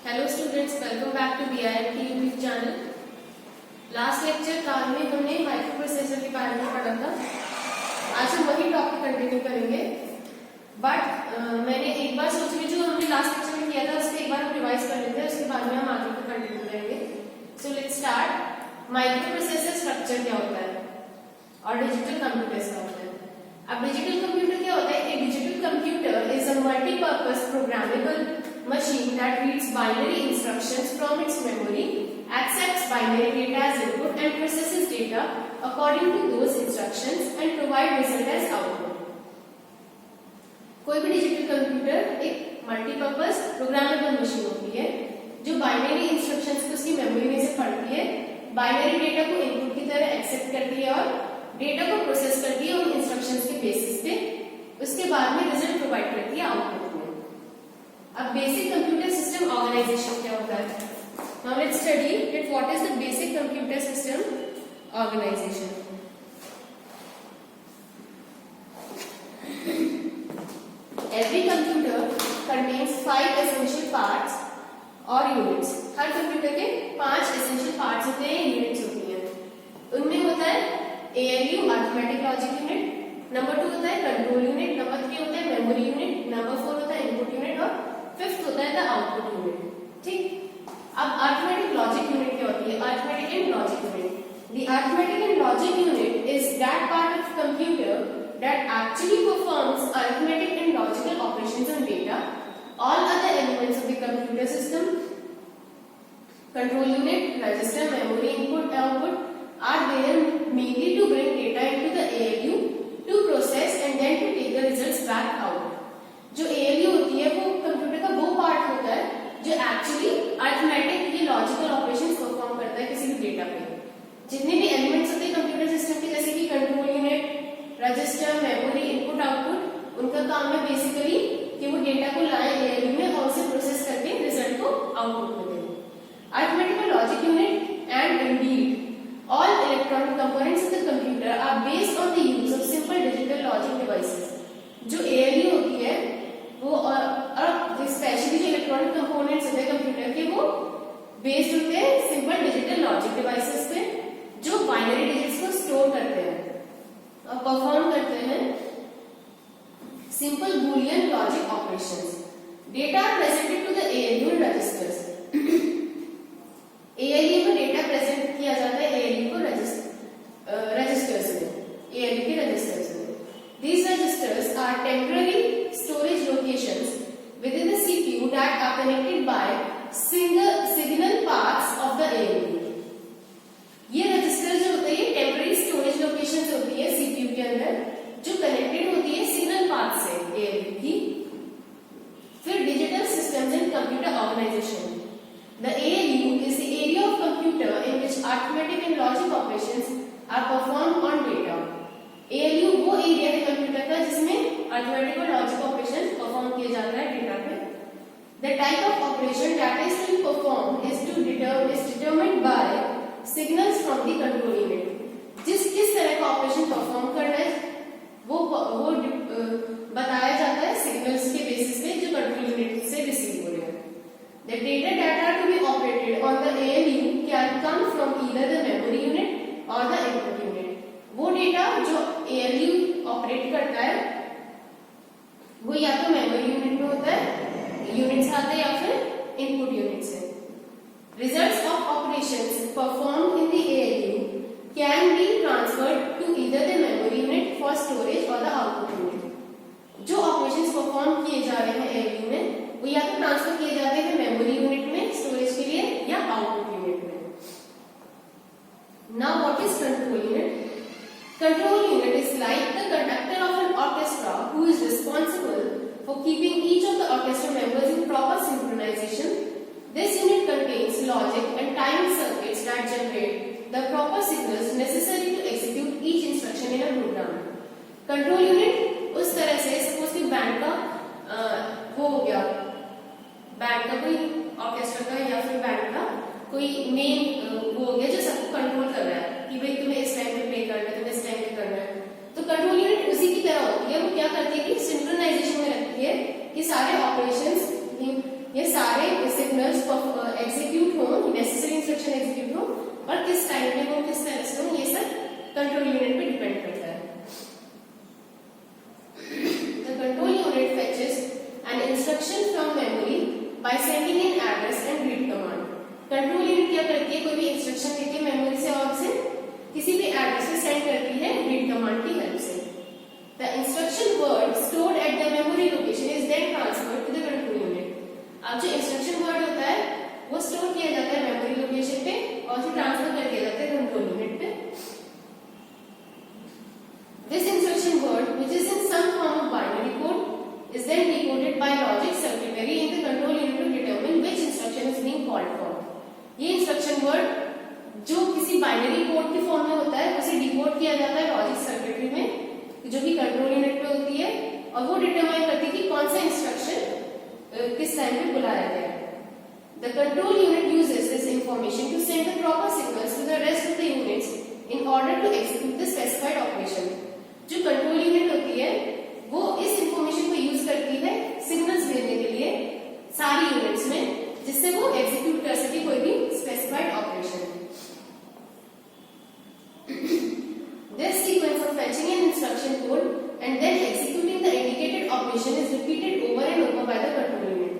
Hello students, welcome back to BIMT YouTube channel. Last lecture काल में हमने micro processor के बारे में पढ़ा था। आज हम वही टॉपिक कंटिन्यू करेंगे, बट मैंने एक बार सोच रही जो हमने लास्ट लेक्चर में किया था उसको एक बार हम रिवाइज कर लेते हैं, उसके बाद में हम आगे को कंटिन्यू करेंगे। So let's start. Micro processor structure क्या होता है और डिजिटल कंप्यूटर्स क्या होता है। अब डिजिटल कंप्यूटर क्या होता है? A digital computer is a multipurpose programmable machine that reads binary instructions from its memory, accepts binary data as input and processes data according to those instructions and provide result as output. कोई भी digital computer एक multipurpose programmable machine होती है जो binary instructions को उसकी memory में से पढ़ती है, बाइनरी डेटा को इनपुट की तरह एक्सेप्ट करती है और डेटा को प्रोसेस करती है उन इंस्ट्रक्शंस के बेसिस पे, उसके बाद में रिजल्ट प्रोवाइड करती है आउटपुट। अब बेसिक कंप्यूटर सिस्टम ऑर्गेनाइजेशन क्या होता है? Now let's study that what is the basic computer system organisation. Every computer contains 5 essential parts और यूनिट्स। हर कंप्यूटर के 5 एसेंशियल पार्ट्स होते हैं, यूनिट्स होती हैं। उनमें होता है ALU arithmetic logic unit, number 2 होता है कंट्रोल यूनिट, नंबर 3 होता है मेमोरी यूनिट, नंबर 4 होता है इनपुट यूनिट और फिफ्थ होता है द आउटपुट यूनिट। ठीक, अब अरिथमेटिक लॉजिक यूनिट क्या होती है? Arithmetic and logic unit. The arithmetic and logic unit is that part of computer that actually performs arithmetic and logical operations on data. All other elements of the computer system, control unit, register, memory, input, output are there mainly to bring data into the ALU to process and then to take the results back out. जो ALU होती है वो computer का वो part होता है जो actually arithmetic या लॉजिकल ऑपरेशंस परफॉर्म करता है किसी भी डेटा पे। जितने भी एलिमेंट्स होते हैं कंप्यूटर सिस्टम के, जैसे कि control unit, register, memory, input, output, उनका काम है बेसिकली कि वो डेटा को लाए ALU में और उसे प्रोसेस करके रिजल्ट को आउटपुट में दें। Arithmetic and logic unit and indeed all electronic components of the computer are based on the use of simple digital logic devices. जो ALU होती है वो और स्पेशली जो इलेक्ट्रॉनिक कंपोनेंट्स होते हैं कंप्यूटर के वो बेस्ड होते हैं सिंपल डिजिटल लॉजिक डिवाइसेस पे जो बाइनरी डिजिट्स को स्टोर करते हैं और परफॉर्म करते हैं simple Boolean logic operations. Data are presented to the ALU in registers. ALU में डेटा प्रेजेंट किया जाता है ALU को रजिस्टर्स में, ALU के रजिस्टर्स में। These registers are temporary storage locations within the CPU that are connected by signal paths of the ALU. ये register जो होते हैं ये टेम्पररी स्टोरेज लोकेशंस होती है CPU के अंदर जो कनेक्टेड होती है सिग्नल पाथ से ALU की। फिर digital systems and computer organisation. The ALU is the area of computer in which arithmetic and logic operations are performed on data. ALU वो एरिया है कंप्यूटर का जिसमें अरिथमेटिक और लॉजिक ऑपरेशन परफॉर्म किए जाता है डेटा पे। The type of operation that is to be performed is determined by signals from the control unit. किस तरह का ऑपरेशन परफॉर्म करना है वो बताया जाता है सिग्नल्स के बेसिस पे जो कंट्रोल यूनिट से रिसीव हो रहे हैं। The data that are to be operated on the ALU can come from either the memory unit or the input unit. वो डेटा जो ALU ऑपरेट करता है वो या तो मेमोरी यूनिट में होता है, यूनिट से आता है, या फिर इनपुट यूनिट से। Results of operations performed in the ALU can be transferred to either the memory unit for storage और द आउटपुट यूनिट। जो ऑपरेशंस परफॉर्म किए जा रहे हैं ALU में वो या तो ट्रांसफर किए जाते हैं मेमोरी यूनिट में स्टोरेज के लिए या आउटपुट यूनिट में। Now what is control unit? Control unit is like the conductor of an orchestra who is responsible for keeping each of the orchestra members in proper synchronization. This unit contains logic and timing circuits that generate the proper signals necessary to execute each instruction in a program. Control unit उस तरह से suppose कि band का वो हो गया, band का कोई ऑर्केस्ट्रा का या फिर बैंड का कोई मेन वो हो गया जो सबको कंट्रोल कर रहा है कि भाई तुम्हें इस टाइम पे प्ले करना है, तुम्हें इस टाइम पे करना है। तो कंट्रोल यूनिट उसी की तरह होती है। वो क्या करती है कि सिंक्रोनाइजेशन में रखती है कि सारे ऑपरेशंस, ये सारे सिग्नल रनर्स एग्जीक्यूट हो, नेसेसरी इंस्ट्रक्शन एग्जीक्यूट हो, और किस टाइम में हो, किस तरह से हो, ये सब कंट्रोल यूनिट पे डिपेंड करता है। The control unit फेचेस an instruction from memory by sending end address and read command. Control unit क्या करती है, कोई भी इंस्ट्रक्शन लेके मेमोरी से और से किसी भी एड्रेस पे सेंड करती है रीड कमांड की हेल्प से। The instruction word stored at the memory location is then transferred to the control unit. अब जो इंस्ट्रक्शन वर्ड होता है वो स्टोर किया जाता है मेमोरी लोकेशन पे और फिर ट्रांसफर कर दिया जाता है कंट्रोल यूनिट पे। This instruction word, which is in some form of binary code, is then decoded by logic circuitry in the control unit to determine which instruction is being called for. ये instruction word जो किसी binary code के form में होता है उसे decode किया जाता है लॉजिक सर्किटरी में जो कि कंट्रोल यूनिट पे होती है, और वो डिटरमाइन करती है कि कौन सा इंस्ट्रक्शन किस टाइम पे बुलाया गया है। The control unit uses this information to send the proper signals to the rest of the units in order to execute the specified operation. जो कंट्रोल यूनिट होती है वो इस इंफॉर्मेशन को यूज करती है सिग्नल्स भेजने के लिए सारी यूनिट्स में, जिससे वो एग्जीक्यूट कर सके कोई भी specified operation. This sequence of fetching an instruction code and then executing the indicated operation is repeated over and over by the control unit.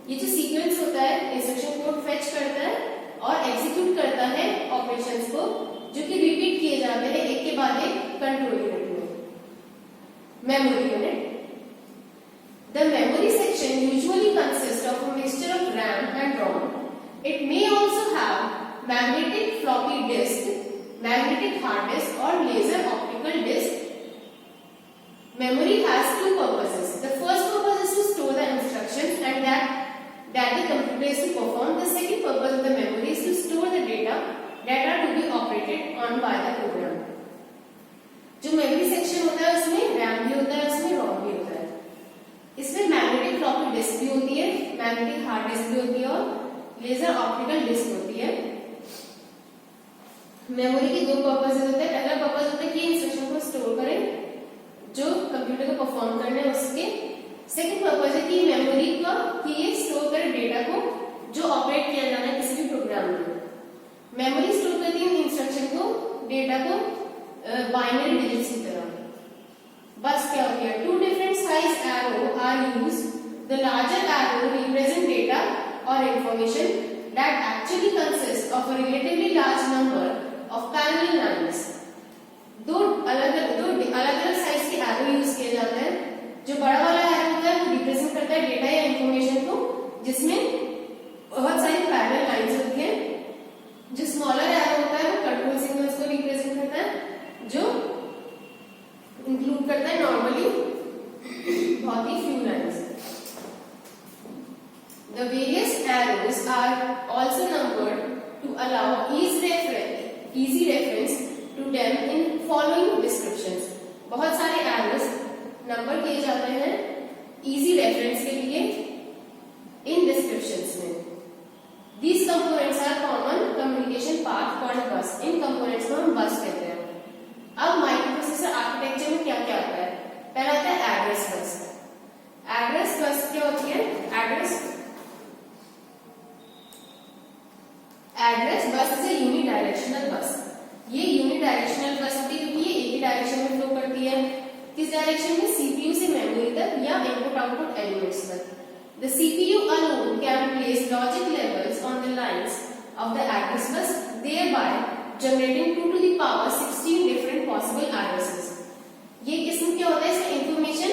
ये जो सीक्वेंस होता है इंस्ट्रक्शन कोड फेच करता है और एग्जीक्यूट करता है ऑपरेशंस को, जो कि रिपीट किए जाते हैं एक के बाद एक कंट्रोल यूनिट में। Memory unit. The memory section usually consists of a mixture of RAM and ROM. It may also have magnetic floppy disk, magnetic hard disk, or laser optical disk. Memory has two purposes. The first purpose is to store the instructions and that the computer is to perform. The second purpose of the memory is to store the data to be operated on by the program. जो memory section होता है उसमें RAM भी होता है, उसमें रोम भी होता है। इसमें मैग्नेटिक फ्लॉपी डिस्क भी होती है, मैग्नेटिक हार्ड डिस्क भी होती है और लेजर ऑप्टिकल डिस्क होती है। मेमोरी के दो पर्पस होते हैं। पहला पर्पस होता है कि इंस्ट्रक्शन को स्टोर करें जो कंप्यूटर को परफॉर्म करना है उसके। सेकंड पर्पस है कि मेमोरी का कि ये स्टोर करे डेटा को जो ऑपरेट किया जाना है किसी भी प्रोग्राम में। मेमोरी स्टोर करती है इंस्ट्रक्शन को, डेटा को बाइनरी डिजिट्स की तरह। बस क्या हो गया, two different size arrow are used, the larger arrow represent data और information that actually consist of a relatively large number of parallel lines. दो अलग अलग साइज के एरो यूज किए जाते हैं। जो बड़ा वाला एरो होता है वो रिप्रेजेंट करता है डेटा या इंफॉर्मेशन को जिसमें बहुत सारी पैरेलल लाइंस होती है। जो स्मॉलर एरो होता है वो कंट्रोल सिग्नल्स को रिप्रेजेंट करता है जो इंक्लूड करता है नॉर्मली बहुत ही few lines. The various arrows are also numbered to allow easy reference to them in following descriptions. बहुत सारे arrows नंबर किए जाते हैं इजी रेफरेंस के लिए इन डिस्क्रिप्शंस में। These components are common communication path called bus. In components को हम बस कहते हैं। अब माइक्रोप्रोसेसर आर्किटेक्चर में क्या क्या आता है? पहला आता है एड्रेस बस। एड्रेस बस क्या होती है? Address bus is a unidirectional बस। ये यूनिडायरेक्शनल बस होती है क्योंकि ये एक ही डायरेक्शन में फ्लो करती है। किस डायरेक्शन में? सीपीयू से मेमोरी तक या इनपुट आउटपुट एलिमेंट्स तक। The CPU alone can place logic levels on the lines of the address bus, thereby generating 2 to the power 16 different possible addresses. ये किस्म क्या होता है? इसका इंफॉर्मेशन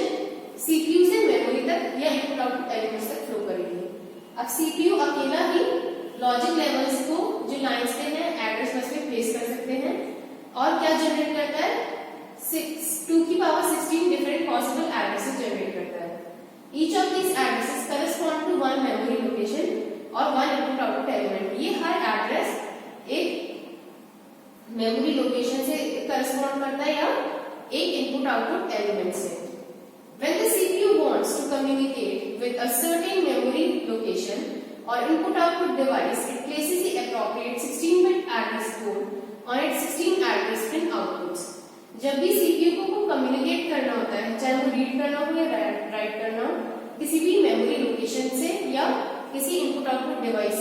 CPU से मेमोरी तक या इनपुट आउटपुट एलिमेंट्स तक फ्लो करेगी। अब CPU अकेला ही लॉजिक लेवल्स को जो लाइंस पे हैं एड्रेस बस पे प्लेस कर सकते हैं और क्या जनरेट करता है? 2 की power 16 different possible addresses generate करता है। Each of these addresses correspond to one memory location और one input output element. ये हर एड्रेस एक मेमोरी लोकेशन से correspond करता है या एक इनपुट आउटपुट एलिमेंट से। When the CPU wants to communicate with a certain memory location or input output device, it places the appropriate 16-bit address code on its 16 address pin outputs. जब भी CPU को communicate करना होता है, चाहे वो read करना हो या राइट करना हो, किसी भी मेमोरी लोकेशन से या किसी इनपुट आउटपुट डिवाइस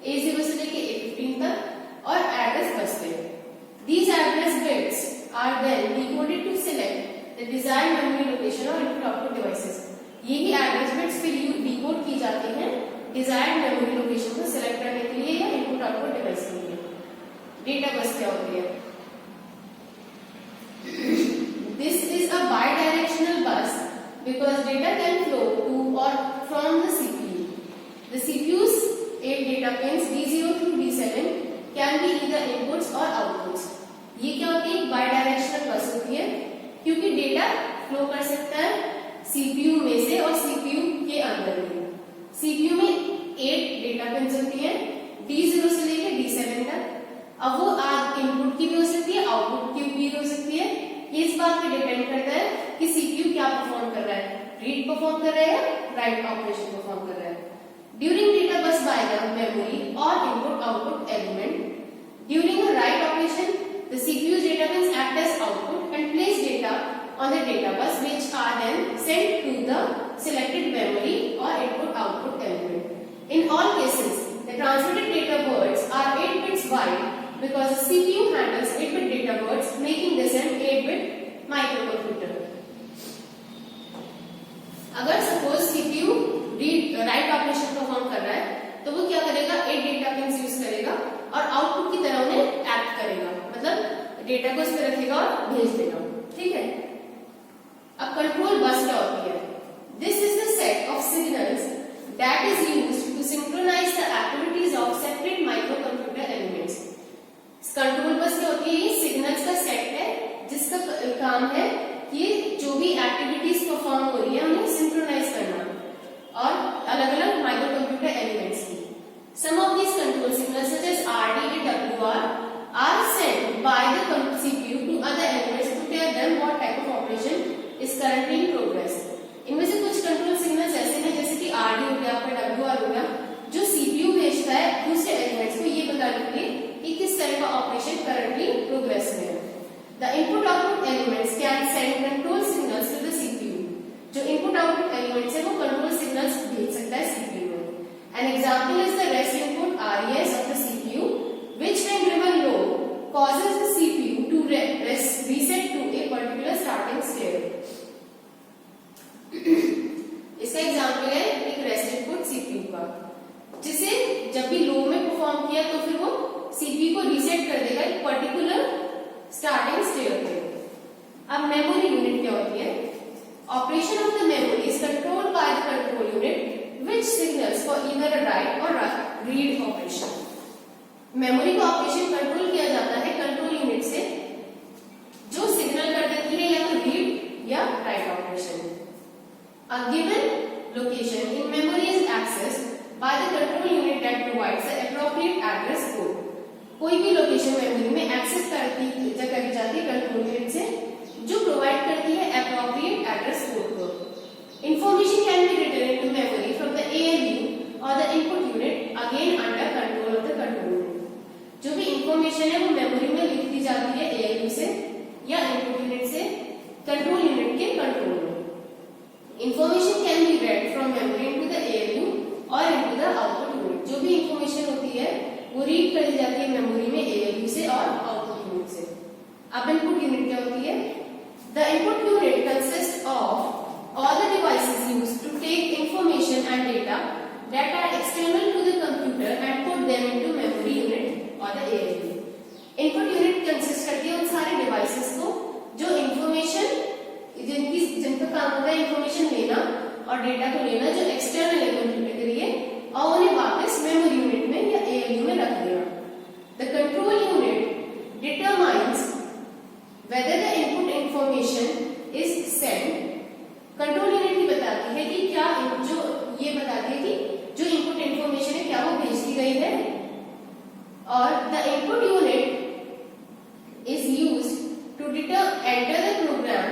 A0 से लेके A15 तक और एड्रेस बस पे। These address bits are then decoded to select the desired memory location और input output devices। यही एड्रेस बिट्स फिर डिकोड की जाती हैं डिजायर्ड मेमोरी लोकेशन को सिलेक्ट करने के लिए या इनपुट आउटपुट डिवाइस के लिए। डेटा बस क्या होती है? This is a bidirectional bus because data can flow to और from the CPU. The CPU's 8 data pins D0 through D7 can be either inputs और आउटपुट्स। ये क्या होती है? बाइडायरेक्शनल बस होती है क्योंकि डेटा फ्लो कर सकता है सीपीयू में से और सीपीयू के अंदर भी। सीपीयू में 8 डेटा पिन्स होती हैं D0 से लेकर D7 तक। अब वो इनपुट की भी हो सकती है, आउटपुट की भी हो सकती है। ये इस बात पे डिपेंड करता है कि सीपीयू क्या परफॉर्म कर रहा है, रीड परफॉर्म कर रहा है या राइट ऑपरेशन परफॉर्म कर रहा है। During data bus by the memory और input output element, during a write operation the CPU's data pins act as output and place data on the data bus which are then sent to the selected memory or input output element. In all cases, the transmitted data words are 8 bits wide because the CPU handles 8-bit data words, making this an 8-bit microcomputer. अगर suppose CPU write operation perform कर रहा है तो वो क्या करेगा? 8 data pins use करेगा और आउटपुट की तरह उन्हें एक्ट करेगा, मतलब डेटा को इस पे रखेगा और भेज देगा। ठीक है। अब कंट्रोल बस क्या होती है? This is the set of signals that is used to synchronise the activities of separate microcomputer elements. Control bus क्या होती है? ये सिग्नल्स का सेट है जिसका काम है कि जो भी एक्टिविटीज परफॉर्म हो रही है उन्हें सिंक्रोनाइज करना और अलग-अलग माइक्रोकंप्यूटर एलिमेंट्स की। सम of these control signals such as RD and WR are sent by the CPU to other elements to tell them what type of operation is currently in progress. इनमें से कुछ control signals ऐसे हैं जैसे कि RD हो गया, आपका WR हो गया, जो CPU भेजता है दूसरे एलिमेंट्स को ये बताने के लिए कि किस तरह का ऑपरेशन करंटली प्रोग्रेस में है। The input output elements can send control signals to the CPU. जो इनपुट आउटपुट एलिमेंट्स है वो कंट्रोल सिग्नल्स भेज सकता है CPU में। An example is the rest input RES of the CPU, which when driven low causes the CPU to reset to a particular starting state. इसका example है एक rest input CPU का, जिसे जब भी लो में परफॉर्म किया तो फिर वो CPU को रीसेट कर देगा एक पर्टिकुलर स्टार्टिंग स्टेट पे। अब मेमोरी यूनिट क्या होती है? Operation of the memory is controlled by the control unit which signals for either a write or read operation. Memory का ऑपरेशन कंट्रोल किया जाता है कंट्रोल यूनिट से, जो सिग्नल कर देती है या तो रीड या write operation. A given location in memory is accessed by the control unit that provides the appropriate address code. कोई भी लोकेशन मेमोरी में एक्सेस करी जाती है कंट्रोल यूनिट से, जो प्रोवाइड करती है appropriate address code को। Information can be written into memory from the ALU or the input unit again under control of the control unit. जो भी इंफॉर्मेशन है वो मेमोरी में लिख दी जाती है ALU से या इनपुट यूनिट से कंट्रोल यूनिट के कंट्रोल में। Information can be read from memory into the ALU or into the output unit. जो भी इंफॉर्मेशन होती है वो रीड कर दी जाती है मेमोरी में ALU से और आउटपुट यूनिट से। अब इनपुट यूनिट क्या होती है? The input unit consists of all the devices used to take information and data that are external to the computer and put them into memory unit or the ALU. Input unit consist करती है उन सारे devices को जो information जिनका काम होता है information लेना और data को लेना जो external है computer के लिए और उन्हें वापस memory unit में या ALU में रख देना। The control unit determines whether the input information is sent. Control unit ही बताती है कि क्या जो ये बताती है कि जो इनपुट इंफॉर्मेशन है क्या वो भेज दी गई है, और the input unit is used to enter the program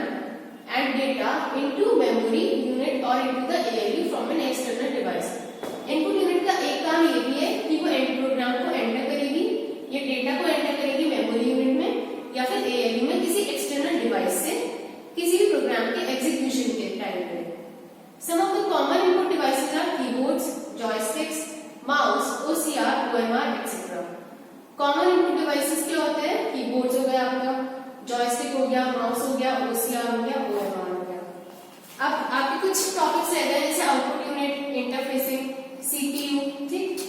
and data into memory unit or into the ALU from an external device. Input unit का एक काम ये भी है कि वो प्रोग्राम को एंटर करेगी, ये डेटा को एंटर करेगी मेमोरी यूनिट में या फिर ALU में किसी एक्सटर्नल डिवाइस से किसी भी प्रोग्राम के एग्जीक्यूशन के टाइम पे। Some of the common input devices are keyboards, joysticks, mouse, OCR, OMR etcetera. Common input devices क्या होते हैं? कीबोर्ड्स हो गया आपका, जॉयस्टिक हो गया, माउस हो गया, OCR हो गया, OMR हो गया। अब आपके कुछ टॉपिक्स रह गए जैसे आउटपुट यूनिट, इंटरफेसिंग, CPU, ठीक।